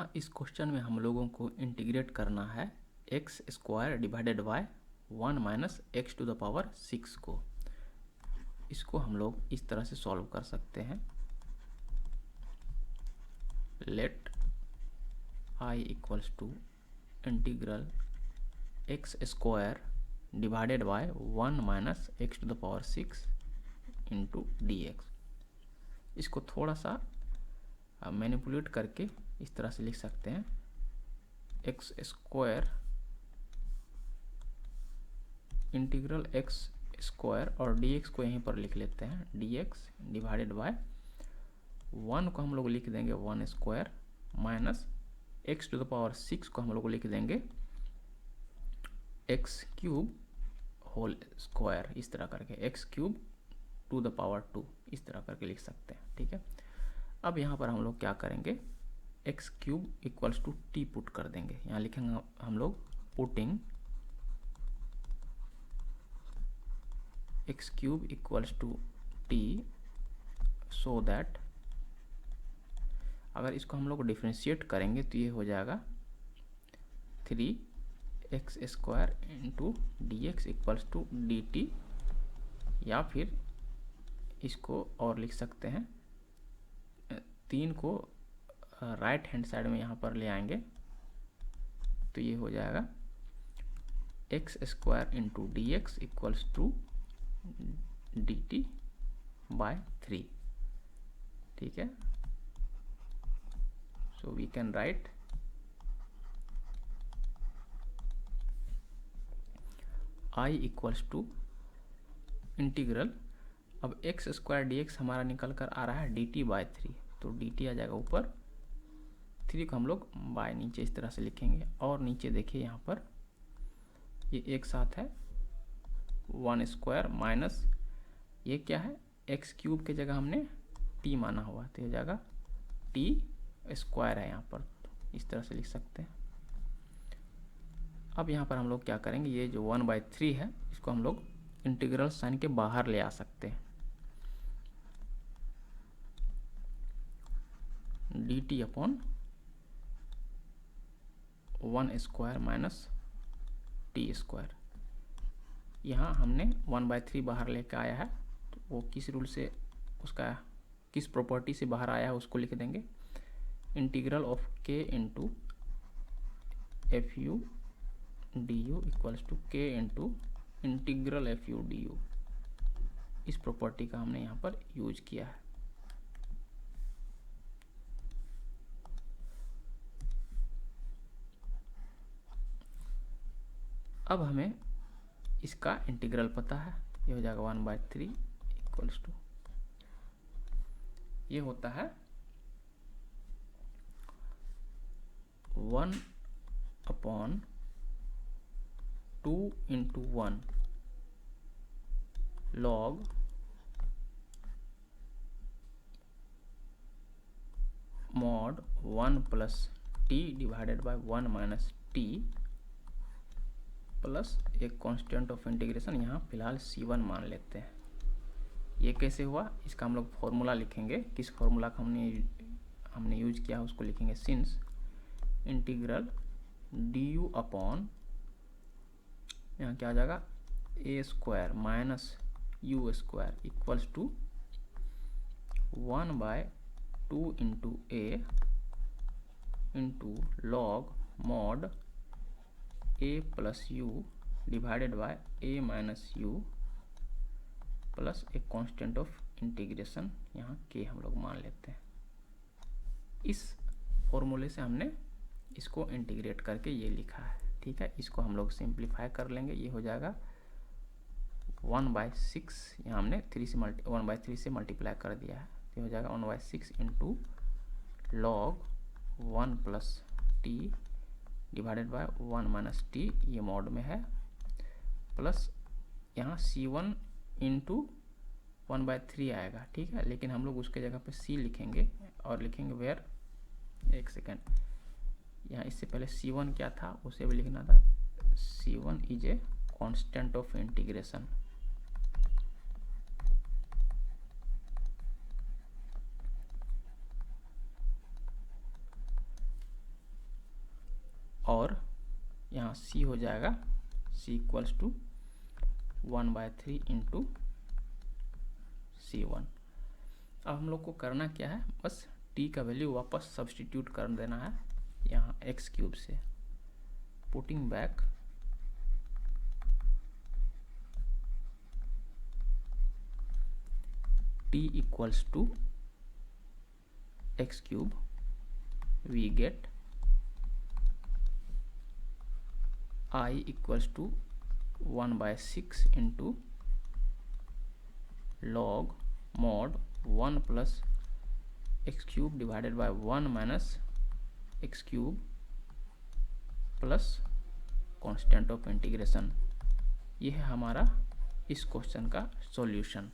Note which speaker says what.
Speaker 1: यहाँ इस क्वेश्चन में हम लोगों को इंटीग्रेट करना है x square divided by 1 minus x to the power 6 को। इसको हम लोग इस तरह से सॉल्व कर सकते हैं। Let I equals to integral x square divided by 1 minus x to the power 6 into d x. इसको थोड़ा सा मैनिपुलेट करके इस तरह से लिख सकते हैं, x square integral x square और डी एक्स को यहीं पर लिख लेते हैं, डी एक्स डिवाइडेड बाय 1 को हम लोग लिख देंगे 1 square minus x to the power 6 को हम लोग लिख देंगे एक्स क्यूब होल स्क्वायर, इस तरह करके x cube two the power 2 इस तरह करके लिख सकते हैं। ठीक है, अब यहाँ पर हम लोग क्या करेंगे, x cube equals to t put कर देंगे। यहाँ लिखेंगे हम लोग putting x cube equals to t, so that अगर इसको हम लोग डिफ्रेंशिएट करेंगे तो ये हो जाएगा 3x square into d x equals to d t, या फिर इसको और लिख सकते हैं, 3 को राइट हैंड साइड में यहाँ पर ले आएंगे तो ये हो जाएगा x square into d x equals to d t by 3। ठीक है, so we can write I equals to integral, अब एक्स स्क्वायर डी एक्स हमारा निकल कर आ रहा है डी टी बाय 3, तो डी टी आ जाएगा ऊपर, 3 को हम लोग बाय नीचे इस तरह से लिखेंगे। और नीचे देखिए यहाँ पर ये एक साथ है 1 स्क्वायर माइनस ये क्या है, एक्स क्यूब के जगह हमने टी माना हुआ, तो हो जाएगा टी स्क्वायर है यहाँ पर, इस तरह से लिख सकते हैं। अब यहाँ पर हम लोग क्या करेंगे, ये जो 1/3 है इसको हम लोग इंटीग्रल साइन के बाहर ले आ सकते हैं, D T upon 1 square minus T square. यहाँ हमने 1/3 बाहर लेकर आया है, तो वो किस रूल से, उसका किस प्रॉपर्टी से बाहर आया है उसको लिख देंगे, integral of k into f u d u equals to k into integral f u d u. इस प्रॉपर्टी का हमने यहाँ पर यूज किया है। अब हमें इसका इंटीग्रल पता है, ये हो जाएगा 1/3 इक्वल्स टू, ये होता है 1 upon 2 into 1 log mod 1 plus T divided by 1 minus T plus एक कांस्टेंट ऑफ इंटीग्रेशन, यहाँ फिलहाल C1 मान लेते हैं। ये कैसे हुआ, इसका हम लोग फॉर्मूला लिखेंगे, किस फॉर्मूला का हमने यूज किया उसको लिखेंगे, since integral d u upon यहाँ क्या आ जाएगा a square minus u square equals to 1/2 into a into log mod a plus u divided by a minus u plus एक कांस्टेंट ऑफ इंटीग्रेशन, यहाँ के हम लोग मान लेते हैं। इस फॉर्मूले से हमने इसको इंटीग्रेट करके ये लिखा है। ठीक है, इसको हम लोग सिंप्लीफाई कर लेंगे, ये हो जाएगा 1/6, यहाँ हमने 1/3 से मल्टीप्लाई कर दिया है, ये हो जाएगा 1/6 into log 1 plus T divided by 1 minus T, ये मॉड में है, प्लस यहाँ C1 इंटू 1/3 आएगा। ठीक है, लेकिन हम लोग उसके जगह पे C लिखेंगे और लिखेंगे वेयर, एक सेकेंड, यहाँ इससे पहले C1 क्या था उसे भी लिखना था, C1 is a constant of integration. और यहाँ c हो जाएगा c equals to 1/3 into C1। अब हम लोग को करना क्या है, बस t का वैल्यू वापस सब्सटीट्यूट कर देना है यहाँ x क्यूब से। Putting back t equals to x cube, we get I equals to 1/6 into log mod 1 plus x cube divided by 1 minus x cube plus constant of integration. ये है हमारा इस क्वेश्चन का सॉल्यूशन।